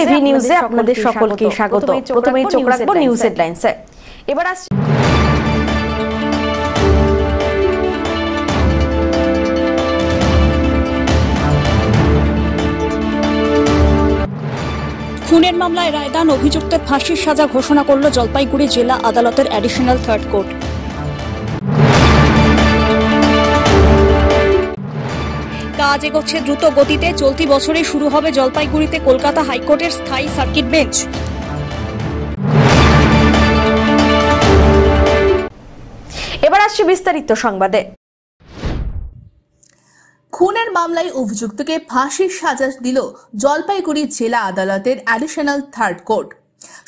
AV নিউজে আপনাদের সকলকে স্বাগত। প্রথমেই চোখ রাখবো নিউজ হেডলাইন্সে। এবার আসছে খুনের মামলায় রায়দান, অভিযুক্তের ফাঁসির সাজা ঘোষণা করল জলপাইগুড়ি জেলা আদালতের অ্যাডিশনাল থার্ড কোর্ট। কাজ এগোচ্ছে দ্রুত গতিতে, চলতি বছরে শুরু হবে জলপাইগুড়িতে কলকাতা হাইকোর্টের স্থায়ী সার্কিট বেঞ্চ। এবার আসছে বিস্তারিত সংবাদে। খুনের মামলায় অভিযুক্তকে ফাঁসির সাজা দিল জলপাইগুড়ি জেলা আদালতের অ্যাডিশনাল থার্ড কোর্ট।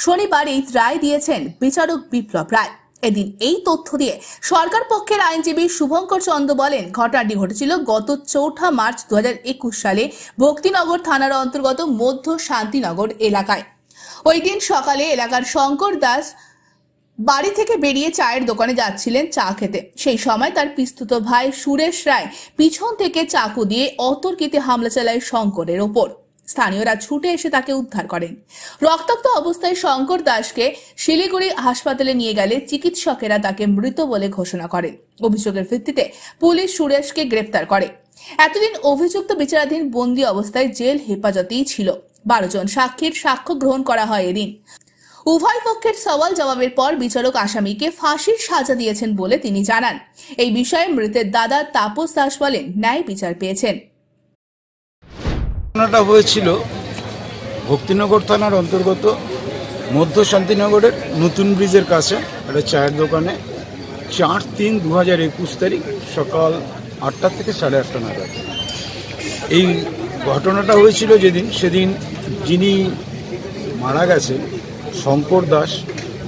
শনিবার এই রায় দিয়েছেন বিচারক বিপ্লব রায়। এদিন এই তথ্য দিয়ে সরকার পক্ষের আইনজীবী শুভঙ্কর চন্দ্র বলেন, ঘটনাটি ঘটেছিল গত 4 মার্চ 2021 সালে ভক্তিনগর থানার অন্তর্গত মধ্য শান্তিনগর এলাকায়। ওই দিন সকালে এলাকার শঙ্কর দাস বাড়ি থেকে বেরিয়ে চায়ের দোকানে যাচ্ছিলেন চা খেতে। সেই সময় তার পিস্তুত ভাই সুরেশ রায় পিছন থেকে চাকু দিয়ে অতর্কিতে হামলা চালায় শঙ্করের ওপর। স্থানীয়রা ছুটে এসে তাকে উদ্ধার করেন। রক্তাক্ত অবস্থায় শঙ্কর দাসকে শিলিগুড়ি হাসপাতালে নিয়ে গেলে চিকিৎসকেরা তাকে মৃত বলে ঘোষণা করেন। অভিযোগের ভিত্তিতে পুলিশ সুরেশকে গ্রেপ্তার করে। এতদিন অভিযুক্ত বিচারাধীন বন্দী অবস্থায় জেল হেফাজতেই ছিল। 12 জন সাক্ষীর সাক্ষ্য গ্রহণ করা হয় এদিন। উভয় পক্ষের সওয়াল জবাবের পর বিচারক আসামিকে ফাঁসির সাজা দিয়েছেন বলে তিনি জানান। এই বিষয়ে মৃতের দাদা তাপস দাস বলেন, ন্যায় বিচার পেয়েছেন। ঘটনাটা হয়েছিল ভক্তিনগর থানার অন্তর্গত মধ্য শান্তিনগরের নতুন ব্রিজের কাছে একটা চায়ের দোকানে 4/3/2021 তারিখ সকাল 8টা থেকে 8:30 নাগাদ। এই ঘটনাটা হয়েছিল সেদিন যিনি মারা গেছেন শঙ্কর দাস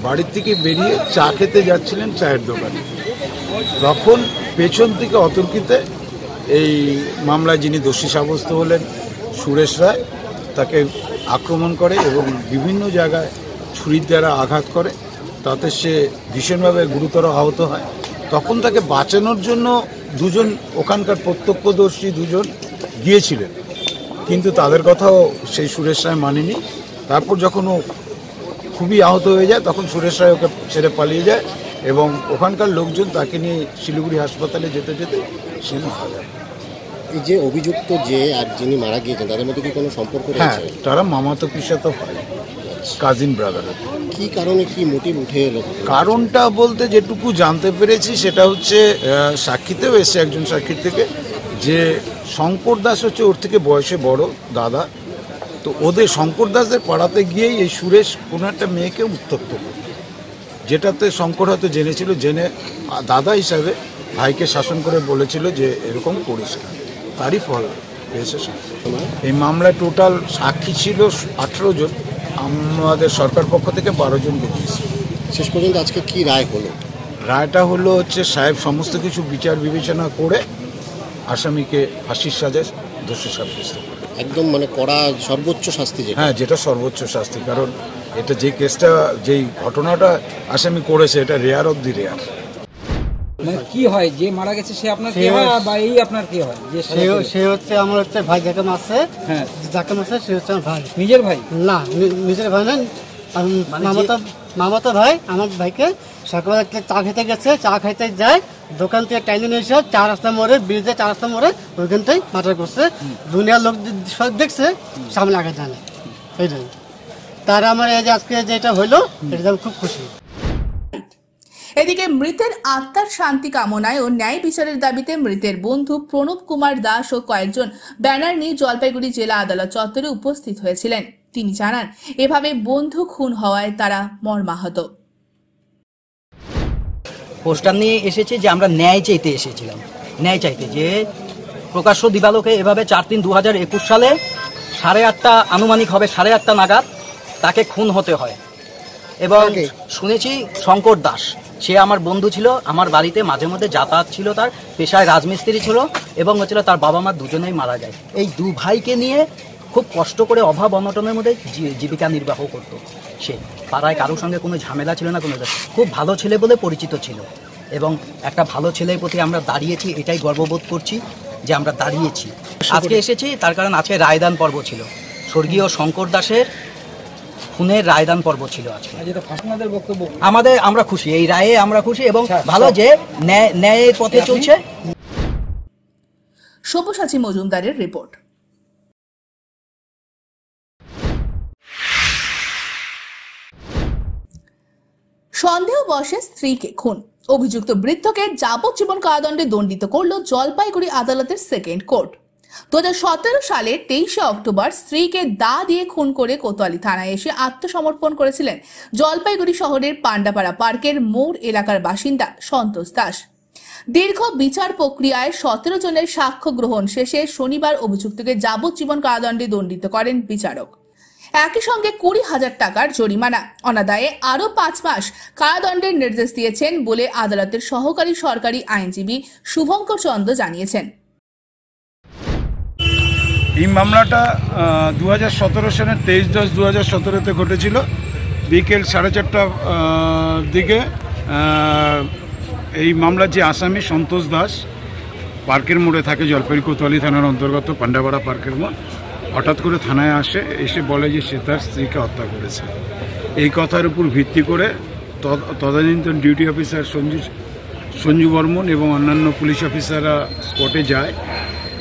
বাড়ির থেকে বেরিয়ে চা খেতে যাচ্ছিলেন চায়ের দোকানে। তখন পেছন থেকে অতর্কিতে এই মামলায় যিনি দোষী সাব্যস্ত হলেন সুরেশ রায় তাকে আক্রমণ করে এবং বিভিন্ন জায়গায় ছুরির দ্বারা আঘাত করে, তাতে সে ভীষণভাবে গুরুতর আহত হয়। তখন তাকে বাঁচানোর জন্য দুজন ওখানকার প্রত্যক্ষদর্শী দুজন গিয়েছিলেন, কিন্তু তাদের কথাও সেই সুরেশ রায় মানেনি। তারপর যখন ও খুবই আহত হয়ে যায় তখন সুরেশ রায় ওকে ছেড়ে পালিয়ে যায় এবং ওখানকার লোকজন তাকে নিয়ে শিলিগুড়ি হাসপাতালে যেতে যেতে সে মারা যায়। এই যে অভিযুক্ত যে আর যিনি মারা গিয়েছেন তাদের মধ্যে কি কোনো সম্পর্ক রয়েছে? হ্যাঁ, তারা মামাতো পিসাতো হয়, কাজিন ব্রাদার। কি কারণে, কি মোটিভ উঠে এলো? কারণটা বলতে যেটুকু জানতে পেরেছি সেটা হচ্ছে সাক্ষীতেও এসছে একজন সাক্ষীর থেকে, যে শঙ্কর দাস হচ্ছে ওর থেকে বয়সে বড় দাদা। তো ওদের শঙ্কর দাসদের পাড়াতে গিয়েই এই সুরেশ কোনো একটা মেয়েকে উত্ত্যক্ত করে, যেটাতে শঙ্কর হয়তো জেনেছিল, জেনে দাদা হিসাবে ভাইকে শাসন করে বলেছিল যে এরকম করিস না। তারই ফল পেয়েছে। এই মামলায় টোটাল সাক্ষী ছিল 18 জন, আমাদের সরকার পক্ষ থেকে 12 জনকে দিয়েছে। শেষ পর্যন্ত আজকে কি রায় হলো? রায়টা হলো সাহেব সমস্ত কিছু বিচার বিবেচনা করে আসামিকে ফাঁসির সাজায় দোষী সাব্যস্ত করে। একদম কড়া সর্বোচ্চ শাস্তি। হ্যাঁ, যেটা সর্বোচ্চ শাস্তি, কারণ এটা যে কেসটা, যেই ঘটনাটা আসামি করেছে এটা রেয়ার অফ দি রেয়ার। কি হয় যে মারা গেছে সে আপনার কি হয় বা এই আপনার কি হয়? যে সে হচ্ছে আমার ভাই যাকে মারছে। হ্যাঁ, যাকে মারছে সে হচ্ছে আমার ভাই। নিজের ভাই? না, নিজের ভাই না, মামাতো ভাই। আমার ভাইকে সকালে চা খেতে গেছে, চা খাইতে যায়, দোকান থেকে টাইনে নিয়ে এসে 4 রাস্তা মোড়ে, ব্রিজে 4 রাস্তা মোড়ে ওইখানটাই মার্ডার করছে। দুনিয়ার লোক সব দেখছে, সামনে আগে জানে। এইটাই তার আমার এই যে আজকে যেটা হইলো এটা আমি খুব খুশি। এদিকে মৃতের আত্মার শান্তি কামনায় ও ন্যায় বিচারের দাবিতে মৃতের বন্ধু প্রণব কুমার দাস ও কয়েকজন ব্যানার নিয়ে জলপাইগুড়ি জেলা আদালত চত্বরে উপস্থিত হয়েছিলেন। তিনি জানান, এভাবে বন্ধু খুন হওয়ায় তারা মর্মাহত। পোস্টার নিয়ে এসেছে যে আমরা ন্যায় চাইতে এসেছিলাম, ন্যায় চাইতে, যে প্রকাশ্য দিবালোকে এভাবে 4/3/2021 সালে 8:30 আনুমানিক হবে 8:30 নাগাদ তাকে খুন হতে হয়। এবং শুনেছি শঙ্কর দাস, সে আমার বন্ধু ছিল, আমার বাড়িতে মাঝে মধ্যে যাতায়াত ছিল, তার পেশায় রাজমিস্ত্রি ছিল এবং হচ্ছিল তার বাবা মা দুজনেই মারা যায়। এই 2 ভাইকে নিয়ে খুব কষ্ট করে অভাব অনটনের মধ্যে জীবিকা নির্বাহ করত। সে পাড়ায় কারোর সঙ্গে কোনো ঝামেলা ছিল না, কোনো খুব ভালো ছেলে বলে পরিচিত ছিল এবং একটা ভালো ছেলের প্রতি আমরা দাঁড়িয়েছি, এটাই গর্ববোধ করছি যে আমরা দাঁড়িয়েছি। আজকে এসেছি তার কারণ আজকে রায়দান পর্ব ছিল। স্বর্গীয় শঙ্কর দাসের খুনের রায়দান পর্ব ছিল আজকে। যেটা আপনাদের বক্তব্য, আমরা খুশি, এই রায়ে আমরা খুশি এবং ভালো যে ন্যায়ের পথে চলছে। সব্যসাচী মজুমদারের রিপোর্ট। সন্দেহবশে স্ত্রীকে খুন, অভিযুক্ত বৃদ্ধকে যাবজ্জীবন কারাদণ্ডে দণ্ডিত করল জলপাইগুড়ি আদালতের সেকেন্ড কোর্ট। 2017 সালের 23 অক্টোবর স্ত্রীকে দা দিয়ে খুন করে কোতোয়ালি থানায় এসে আত্মসমর্পণ করেছিলেন জলপাইগুড়ি শহরের পান্ডাপাড়া পার্কের মোড় এলাকার বাসিন্দা সন্তোষ দাস। দীর্ঘ বিচার প্রক্রিয়ায় 17 জনের সাক্ষ্য গ্রহণ শেষে শনিবার অভিযুক্তকে যাবজ্জীবন কারাদণ্ডে দণ্ডিত করেন বিচারক। একই সঙ্গে 20,000 টাকার জরিমানা, অনাদায়ে আরও 5 মাস কারাদণ্ডের নির্দেশ দিয়েছেন বলে আদালতের সহকারী সরকারি আইনজীবী শুভঙ্কর চন্দ্র জানিয়েছেন। এই মামলাটা 2017 সালের 23/10/2017-তে ঘটেছিল। বিকেল 4:30টার দিকে এই মামলার যে আসামি সন্তোষ দাস পার্কের মোড়ে থাকে, জলপাইগুড়ি কোতোয়ালি থানার অন্তর্গত পান্ডাপাড়া পার্কের মোড়, হঠাৎ করে থানায় এসে বলে যে সে তার স্ত্রীকে হত্যা করেছে। এই কথার উপর ভিত্তি করে তদানীন্তন ডিউটি অফিসার সঞ্জু বর্মন এবং অন্যান্য পুলিশ অফিসাররা স্পটে যায়,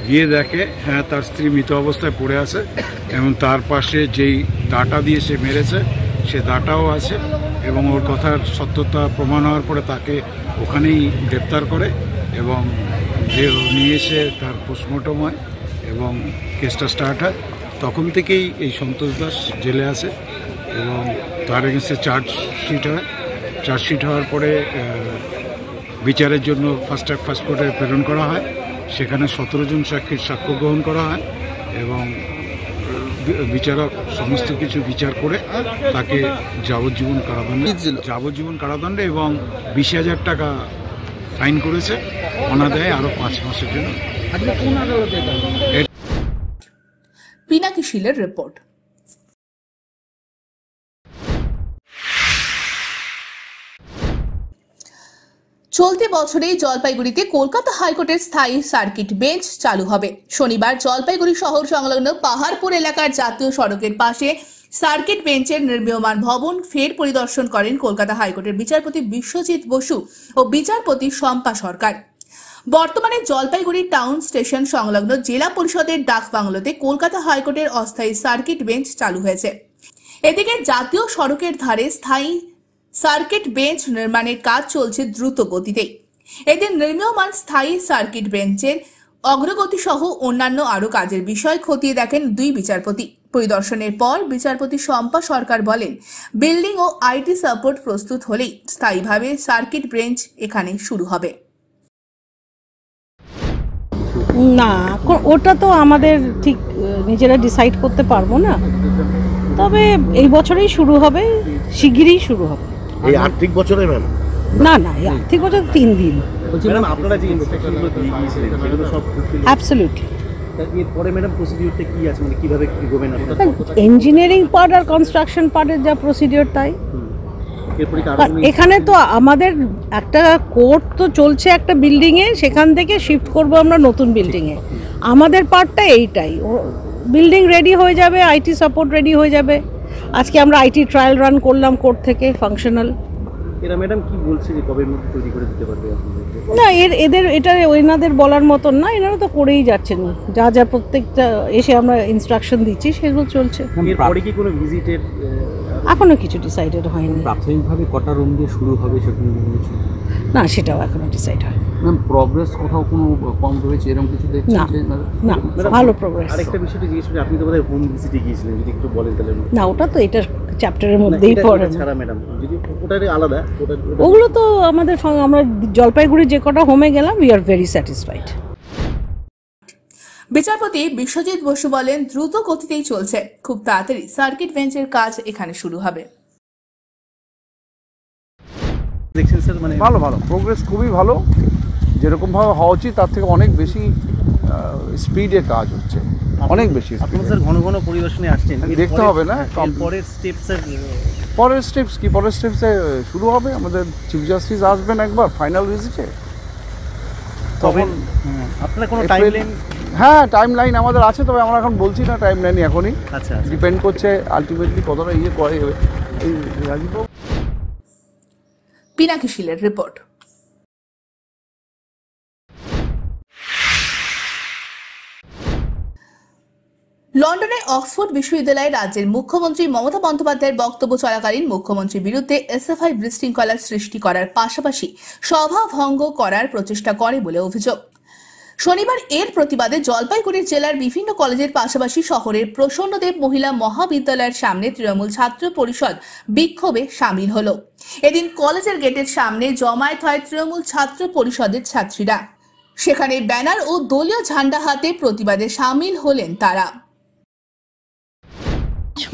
গিয়ে দেখে হ্যাঁ তার স্ত্রী মৃত অবস্থায় পড়ে আছে এবং তার পাশে যেই দাটা দিয়ে সে মেরেছে সে দাটাও আছে এবং ওর কথার সত্যতা প্রমাণ হওয়ার পরে তাকে ওখানেই গ্রেপ্তার করে এবং নিয়ে এসে তার পোস্টমর্টম হয় এবং কেসটা স্টার্ট হয়। তখন থেকেই এই সন্তোষ দাস জেলে আসে এবং তার এগেন্সে চার্জশিট হওয়ার পরে বিচারের জন্য ফার্স্ট কোর্টে প্রেরণ করা হয়। সেখানে 17 জন সাক্ষীর সাক্ষ্য গ্রহণ করা হয় এবং বিচারক সমস্ত কিছু বিচার করে তাকে যাবজ্জীবন কারাদণ্ডে এবং 20,000 টাকা ফাইন করেছে, অনাদায়ে আরও 5 মাসের জন্য। পিনাকি শীলের রিপোর্ট। চলতি বছরেই জলপাইগুড়িতে কলকাতা হাইকোর্টের স্থায়ী সার্কিট বেঞ্চ চালু হবে। শনিবার জলপাইগুড়ি শহর সংলগ্ন পাহাড়পুর এলাকার জাতীয় সড়কের পাশে সার্কিট বেঞ্চের নির্মীয়মান ভবন ফের পরিদর্শন করেন কলকাতা হাইকোর্টের বিচারপতি বিশ্বজিৎ বসু ও বিচারপতি শম্পা সরকার। বর্তমানে জলপাইগুড়ি টাউন স্টেশন সংলগ্ন জেলা পরিষদের ডাকবাংলোতে কলকাতা হাইকোর্টের অস্থায়ী সার্কিট বেঞ্চ চালু হয়েছে। এদিকে জাতীয় সড়কের ধারে স্থায়ী সার্কিট বেঞ্চ নির্মাণের কাজ চলছে দ্রুত গতিতে। এদিন নির্মীয়মান স্থায়ী সার্কিট বেঞ্চের অগ্রগতি সহ অন্যান্য আরও কাজের বিষয় খতিয়ে দেখেন দুই বিচারপতি। পরিদর্শনের পর বিচারপতি শম্পা সরকার বলেন, বিল্ডিং ও আইটি সাপোর্ট প্রস্তুত হলেই স্থায়ীভাবে সার্কিট বেঞ্চ এখানে শুরু হবে। না, ওটা তো আমাদের ঠিক নিজেরা ডিসাইড করতে পারবো না, তবে এই বছরেই শুরু হবে, শিগগিরই শুরু হবে। এই আর্থিক বছরে ম্যাম? না, এই আর্থিক বছর 3 দিন। ম্যাডাম আপনারা যে ইনস্ট্রাকশনগুলো দিয়ে গিয়েছিলেন সেগুলো সব অ্যাবসলিউটলি। এরপরে ম্যাডাম প্রসিডিউরটা কি আছে, মানে কিভাবে কি করবেন আপনারা? ইঞ্জিনিয়ারিং পার্ট আর কনস্ট্রাকশন পার্টের যা প্রসিডিউর তাই। এখানে তো আমাদের একটা কোর্ট তো চলছে একটা বিল্ডিংয়ে, সেখান থেকে শিফট করব আমরা নতুন বিল্ডিংয়ে। আমাদের পার্টটা এইটাই, বিল্ডিং রেডি হয়ে যাবে, আইটি সাপোর্ট রেডি হয়ে যাবে। আজকে আমরা আইটি ট্রায়াল রান করলাম কোর্ট থেকে, ফাংশনাল। এরা ম্যাডাম কি বলছে যে কবে মধ্যে তৈরি করে দিতে পারবে আপনাদের? না, এটা এনাদের বলার মতন না, এনারা তো করেই যাচ্ছেন, যা প্রত্যেকটা এসে আমরা ইনস্ট্রাকশন দিচ্ছি সেগুলো চলছে। এরপরে কি কোনো ভিজিটের এখনো কিছু ডিসাইডেড হয়নি। প্রাথমিকভাবে কটা রুম দিয়ে শুরু হবে সেরকম কিছু না, সেটাও এখনো ডিসাইড হয়। ম্যাম প্রগ্রেস কোথাও কোনো কম রয়েছে এরকম কিছু দেখছেন? না, ভালো প্রগ্রেস। আরেকটা বিষয়টা জিজ্ঞেস করি, আপনি তো বোধহয় হোম ভিজিটে গিয়েছিলেন, যদি একটু বলেন তাহলে। না, ওটা তো এটার চ্যাপ্টারের মধ্যেই পড়ে। ছাড়া ম্যাডাম যদি ওটারই আলাদা, ওগুলো তো আমাদের আমরা জলপাইগুড়ি যে কটা হোমে গেলাম, উই আর ভেরি স্যাটিসফাইড। বিচারপতি বিশ্বজিৎ বসু বলেন, দ্রুত গতিতেই চলছে, খুব তাড়াতাড়ি সার্কিট বেঞ্চের কাজ এখানে শুরু হবে। দেখছেন স্যার, মানে ভালো প্রোগ্রেস খুবই ভালো, যেরকমভাবে হওয়া উচিত তার থেকে অনেক বেশি স্পিডে কাজ হচ্ছে, অনেক বেশি। আপনারা স্যার ঘন ঘন পরিদর্শনে আসছেন, দেখতে হবে না পরের স্টেপসে শুরু হবে। আমাদের চিফ জাস্টিস আসবেন একবার ফাইনাল ভিজিটে, তখন আপনারা কোনো টাইমলাইন হ্যাঁ টাইম লাইন আমাদের আছে, তবে আমরা এখন বলছি না টাইম লাইন এখনই। আচ্ছা, ডিপেন্ড করছে আলটিমেটলি কতটা করে এই রাজীববাবু। পিনাকি শীলের রিপোর্ট। লন্ডনে অক্সফোর্ড বিশ্ববিদ্যালয়ে রাজ্যের মুখ্যমন্ত্রী মমতা বন্দ্যোপাধ্যায়ের বক্তব্য চলাকালীন মুখ্যমন্ত্রীর বিরুদ্ধে এসএফআই বিশৃঙ্খলার সৃষ্টি করার পাশাপাশি সভা ভঙ্গ করার প্রচেষ্টা করে বলে অভিযোগ। শনিবার এর প্রতিবাদে জলপাইগুড়ি জেলার বিভিন্ন কলেজের পাশাপাশি শহরের প্রসন্নদেব মহিলা মহাবিদ্যালয়ের সামনে তৃণমূল ছাত্র পরিষদ বিক্ষোভে সামিল হল। এদিন কলেজের গেটের সামনে জমায়েত হয় তৃণমূল ছাত্র পরিষদের ছাত্রীরা। সেখানে ব্যানার ও দলীয় ঝান্ডা হাতে প্রতিবাদে সামিল হলেন তারা।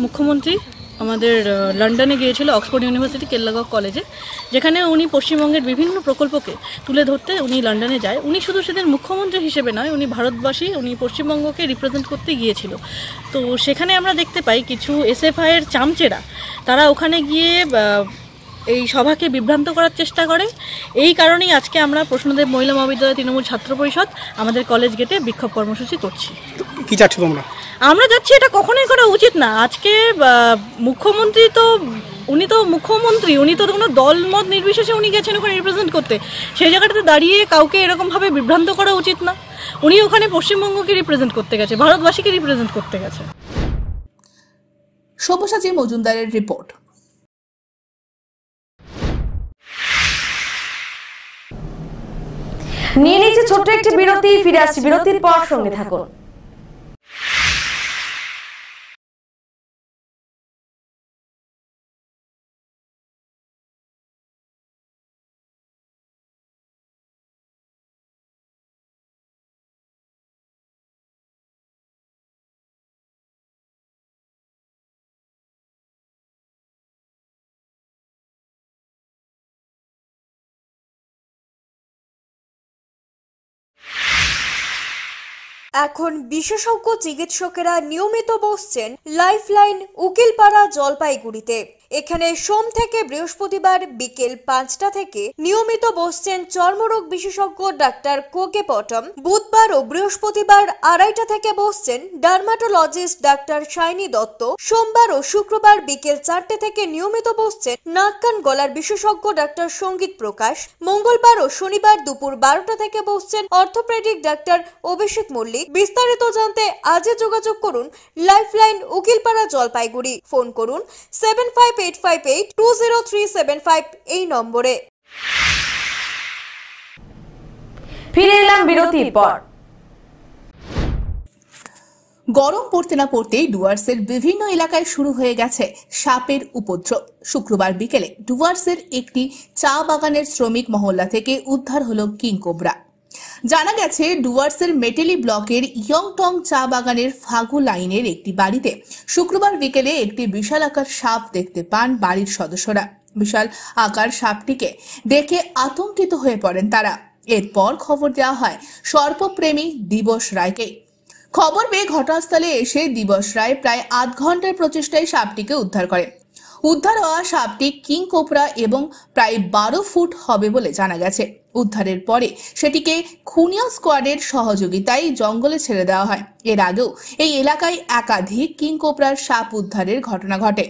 মুখ্যমন্ত্রী আমাদের লন্ডনে গিয়েছিল অক্সফোর্ড ইউনিভার্সিটি কেল্লাগক কলেজে, যেখানে উনি পশ্চিমবঙ্গের বিভিন্ন প্রকল্পকে তুলে ধরতে উনি লন্ডনে যায়। উনি শুধু সেদিন মুখ্যমন্ত্রী হিসেবে নয়, উনি ভারতবাসী, উনি পশ্চিমবঙ্গকে রিপ্রেজেন্ট করতে গিয়েছিল। তো সেখানে আমরা দেখতে পাই কিছু এসএফআইয়ের চামচেরা তারা ওখানে গিয়ে এই সভাকে বিভ্রান্ত করার চেষ্টা করে। এই কারণেই আজকে আমরা প্রসন্নদেব মহিলা মহাবিদ্যালয় তৃণমূল ছাত্র পরিষদ আমাদের কলেজ গেটে বিক্ষোভ কর্মসূচি করছি। কি চাচ্ছি আমরা যাচ্ছি, এটা কখনোই করা উচিত না। আজকে মুখ্যমন্ত্রী তো উনি তো মুখ্যমন্ত্রী, উনি তো কোনো দল মত নির্বিশেষে উনি গেছেন ওখানে রিপ্রেজেন্ট করতে। সেই জায়গাটাতে দাঁড়িয়ে কাউকে এরকমভাবে বিভ্রান্ত করা উচিত না। উনি ওখানে পশ্চিমবঙ্গকে রিপ্রেজেন্ট করতে গেছে, ভারতবাসীকে রিপ্রেজেন্ট করতে গেছে। সব্যসাচী মজুমদারের রিপোর্ট। নিয়ে নিচ্ছে ছোট্ট একটি বিরতি, ফিরে আসছি বিরতির পর, সঙ্গে থাকুন। এখন বিশেষজ্ঞ চিকিৎসকেরা নিয়মিত বসছেন লাইফলাইন উকিলপাড়া জলপাইগুড়িতে। এখানে সোম থেকে বৃহস্পতিবার বিকেল 5টা থেকে নিয়মিত বসছেন চর্মরোগ বিশেষজ্ঞ ডাক্তার কোকে পটম। বুধবার ও বৃহস্পতিবার 2:30টা থেকে বসছেন ডার্মাটোলজিস্ট ডাক্তার শাইনি দত্ত। সোমবার ও শুক্রবার বিকেল 4টে থেকে নিয়মিত বসছেন নাক কান গলার বিশেষজ্ঞ ডাক্তার সঙ্গীত প্রকাশ। মঙ্গলবার ও শনিবার দুপুর 12টা থেকে বসছেন অর্থোপেডিক ডাক্তার অভিষেক মল্লিক। বিস্তারিত জানতে আজই যোগাযোগ করুন লাইফলাইন উকিলপাড়া জলপাইগুড়ি। ফোন করুন 7585820375 এই নম্বরে। ফিরে এলাম বিরতির পর। গরম পড়তে না পড়তেই ডুয়ার্সের বিভিন্ন এলাকায় শুরু হয়ে গেছে সাপের উপদ্রব। শুক্রবার বিকেলে ডুয়ার্সের একটি চা বাগানের শ্রমিক মহল্লা থেকে উদ্ধার হলো কিংকোবরা। জানা গেছে ডুয়ার্সের মেটেলি ব্লকের ইয়ংটং চা বাগানের ফাগু লাইনের একটি বাড়িতে শুক্রবার বিকেলে একটি বিশাল আকার সাপ দেখতে পান বাড়ির সদস্যরা। বিশাল আকার সাপটিকে দেখে আতঙ্কিত হয়ে পড়েন তারা। এরপর খবর দেওয়া হয় সর্পপ্রেমী দিবস রায়কে। খবর পেয়ে ঘটনাস্থলে এসে দিবস রায় প্রায় 8 ঘন্টার প্রচেষ্টায় সাপটিকে উদ্ধার করে। উদ্ধার হওয়া সাপটি কিংকোবরা এবং প্রায় 12 ফুট হবে বলে জানা গেছে। উদ্ধারের পরে সেটিকে খুনিয়া স্কোয়াডের সহযোগিতায় জঙ্গলে ছেড়ে দেওয়া হয়। এর আগেও এই এলাকায় একাধিক কিংকোবরার সাপ উদ্ধারের ঘটনা ঘটে।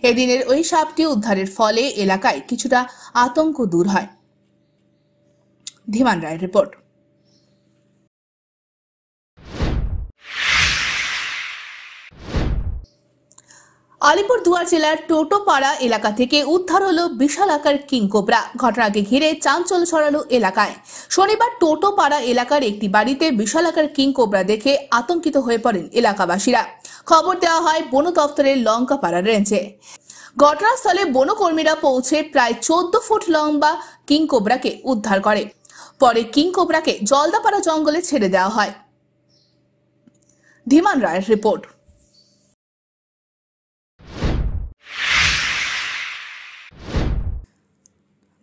এদিনের ওই সাপটি উদ্ধারের ফলে এলাকায় কিছুটা আতঙ্ক দূর হয়। ধীমান রায়ের রিপোর্ট। আলিপুরদুয়ার জেলার টোটোপাড়া এলাকা থেকে উদ্ধার হলো বিশাল আকার কিংকোবরা। ঘটনাকে ঘিরে চাঞ্চল্য ছড়ালো এলাকায়। শনিবার টোটোপাড়া এলাকার একটি বাড়িতে বিশাল আকার কিংকোবরা দেখে আতঙ্কিত হয়ে পড়েন এলাকাবাসীরা। খবর দেওয়া হয় বন দপ্তরের লঙ্কাপাড়া রেঞ্জে। ঘটনাস্থলে বনকর্মীরা পৌঁছে প্রায় 14 ফুট লম্বা কিংকোবরাকে উদ্ধার করে। পরে কিংকোবরাকে জলদাপাড়া জঙ্গলে ছেড়ে দেওয়া হয়। ধীমান রায়ের রিপোর্ট।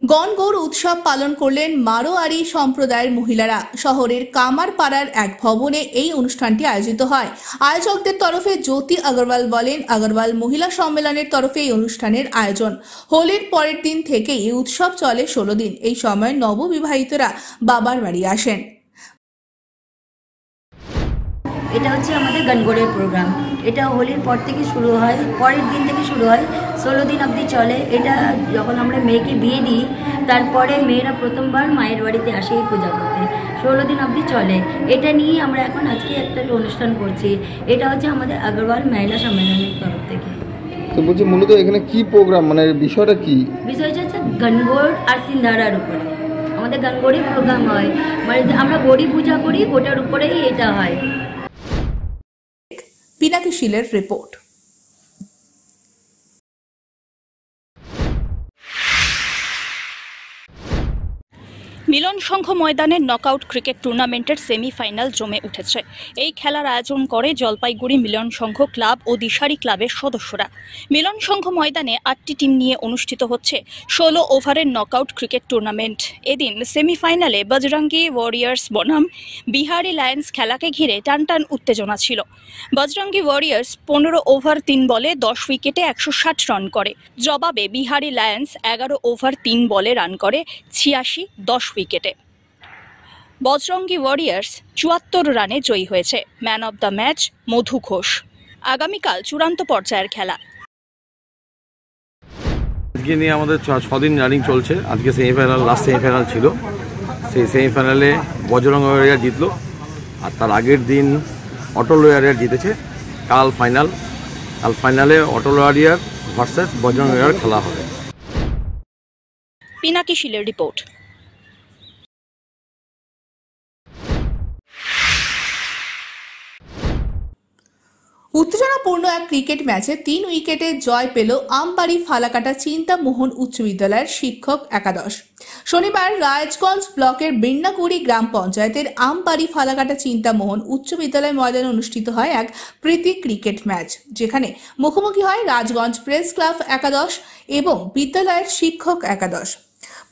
গণগৌর উৎসব পালন করলেন মারোয়ারি সম্প্রদায়ের মহিলারা। শহরের কামারপাড়ার এক ভবনে এই অনুষ্ঠানটি আয়োজিত হয়। আয়োজকদের তরফে জ্যোতি আগরওয়াল বলেন, আগরওয়াল মহিলা সম্মেলনের তরফে এই অনুষ্ঠানের আয়োজন। হোলির পরের দিন থেকে এই উৎসব চলে 16 দিন। এই সময় নববিবাহিতরা বাবার বাড়ি আসেন। এটা হচ্ছে আমাদের গনগোড়ের প্রোগ্রাম। এটা হোলির পর থেকে শুরু হয়, পরের দিন থেকে শুরু হয়, 16 দিন অবধি চলে। এটা যখন আমরা মেয়েকে বিয়ে দিই তারপরে মেয়েরা প্রথমবার মায়ের বাড়িতে আসে এই পূজা করতে, 16 দিন অবধি চলে। এটা নিয়ে আমরা এখন আজকে একটা অনুষ্ঠান করছি। এটা হচ্ছে আমাদের আগরওয়াল মহিলা সম্মেলনের তরফ থেকে। তো বলছি মূলত এখানে কি প্রোগ্রাম, মানে বিষয়টা কি? বিষয়টা হচ্ছে গনগোড় আর সিন্ধারার উপরে আমাদের গনগোড়ি প্রোগ্রাম হয়, মানে আমরা গড়ি পূজা করি, ওটার উপরেই এটা হয়। পিনাকি শীলের রিপোর্ট। মিলন সংঘ ময়দানে নকআউট ক্রিকেট টুর্নামেন্টের সেমিফাইনাল জমে উঠেছে। এই খেলার আয়োজন করে জলপাইগুড়ি মিলন সংঘ ক্লাব ও দিশারি ক্লাবের সদস্যরা। মিলন সংঘ ময়দানে 8টি টিম নিয়ে অনুষ্ঠিত হচ্ছে 16 ওভারের নকআউট ক্রিকেট টুর্নামেন্ট। এদিন সেমিফাইনালে বজরঙ্গি ওয়ারিয়ার্স বনাম বিহারি লায়ন্স খেলাকে ঘিরে টানটান উত্তেজনা ছিল। বজরঙ্গি ওয়ারিয়ার্স 15 ওভার 3 বলে 10 উইকেটে 160 রান করে। জবাবে বিহারি লায়ন্স 11 ওভার 3 বলে রান করে 86-10 উইকেটে। বজরঙ্গি ওয়ারিয়ার্স 74 রানে জয়ী হয়েছে। ম্যান অব দ্য ম্যাচ মধু ঘোষ। আগামীকাল চূড়ান্ত পর্যায়ের খেলা। আজকে নিয়ে আমাদের 6 দিন রানিং চলছে। আজকে সেমিফাইনাল, লাস্ট সেমিফাইনাল ছিল। সেই সেমিফাইনালে বজরঙ্গ ওয়ারিয়ার জিতলো, আর তার আগের দিন অটল ওয়ারিয়ার জিতেছে। কাল ফাইনালে অটল ওয়ারিয়ার ভার্সেস বজরঙ্গ ওয়ারিয়ার খেলা হবে। পিনাকি শীলের রিপোর্ট। উত্তেজনাপূর্ণ এক ক্রিকেট ম্যাচে 3 উইকেটে জয় পেল আমবাড়ি ফালাকাটা চিন্তামোহন উচ্চ বিদ্যালয়ের শিক্ষক একাদশ। শনিবার রায়গঞ্জ ব্লকের বিন্নাকুড়ি গ্রাম পঞ্চায়েতের আমবাড়ি ফালাকাটা চিন্তামোহন উচ্চ বিদ্যালয় ময়দানে অনুষ্ঠিত হয় এক প্রীতি ক্রিকেট ম্যাচ, যেখানে মুখোমুখি হয় রাজগঞ্জ প্রেস ক্লাব একাদশ এবং বিদ্যালয়ের শিক্ষক একাদশ।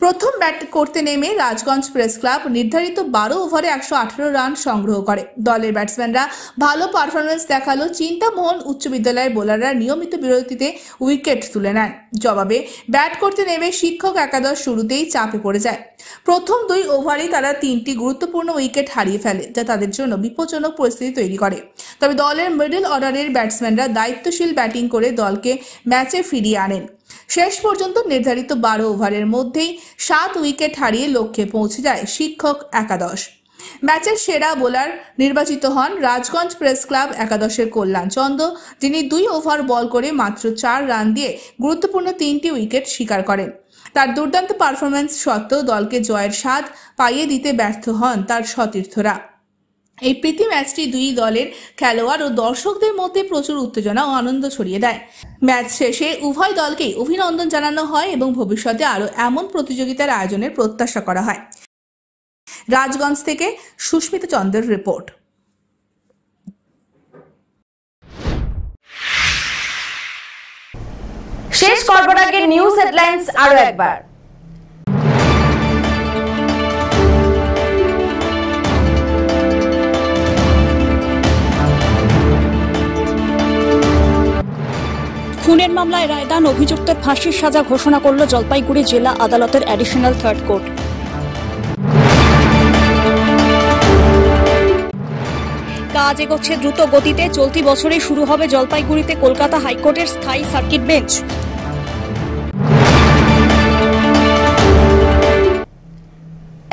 প্রথম ব্যাট করতে নেমে রাজগঞ্জ প্রেস ক্লাব নির্ধারিত 12 ওভারে 118 রান সংগ্রহ করে। দলের ব্যাটসম্যানরা ভালো পারফরমেন্স দেখালো। চিন্তামোহন উচ্চ বিদ্যালয়ের বোলাররা নিয়মিত বিরতিতে উইকেট তুলে নেন। জবাবে ব্যাট করতে নেমে শিক্ষক একাদশ শুরুতেই চাপে পড়ে যায়। প্রথম 2 ওভারেই তারা 3টি গুরুত্বপূর্ণ উইকেট হারিয়ে ফেলে, যা তাদের জন্য বিপজ্জনক পরিস্থিতি তৈরি করে। তবে দলের মিডল অর্ডারের ব্যাটসম্যানরা দায়িত্বশীল ব্যাটিং করে দলকে ম্যাচে ফিরিয়ে আনেন। শেষ পর্যন্ত নির্ধারিত 12 ওভারের মধ্যেই 7 উইকেট হারিয়ে লক্ষ্যে পৌঁছে যায় শিক্ষক একাদশ। ম্যাচের সেরা বোলার নির্বাচিত হন রাজগঞ্জ প্রেস ক্লাব একাদশের কল্যাণ চন্দ্র, যিনি 2 ওভার বল করে মাত্র 4 রান দিয়ে গুরুত্বপূর্ণ 3টি উইকেট শিকার করেন। তার দুর্দান্ত পারফরমেন্স সত্ত্বেও দলকে জয়ের স্বাদ পাইয়ে দিতে ব্যর্থ হন তার সতীর্থরা। এই প্রীতি ম্যাচটি 2 দলের খেলোয়াড় ও দর্শকদের মধ্যে প্রচুর উত্তেজনা ও আনন্দ ছড়িয়ে দেয়। ম্যাচ শেষে উভয় দলকেই অভিনন্দন জানানো হয় এবং ভবিষ্যতে আরও এমন প্রতিযোগিতার আয়োজনের প্রত্যাশা করা হয়। রাজগঞ্জ থেকে সুস্মিতা চন্দ্রের রিপোর্ট। শেষ করবার আগে নিউজ হেডলাইন্স আরো একবার। খুনের মামলায় রায়দান, অভিযুক্তের ফাঁসির সাজা ঘোষণা করল জলপাইগুড়ি জেলা আদালতের অ্যাডিশনাল থার্ড কোর্ট। কাজ এগোচ্ছে দ্রুত গতিতে। চলতি বছরে শুরু হবে জলপাইগুড়িতে কলকাতা হাইকোর্টের স্থায়ী সার্কিট বেঞ্চ।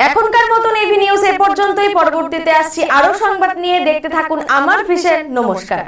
এখনকার মতন এভি নিউজ এ পর্যন্তই। পরবর্তীতে আসছি আরো সংবাদ নিয়ে। দেখতে থাকুন আমার ভিশন। নমস্কার।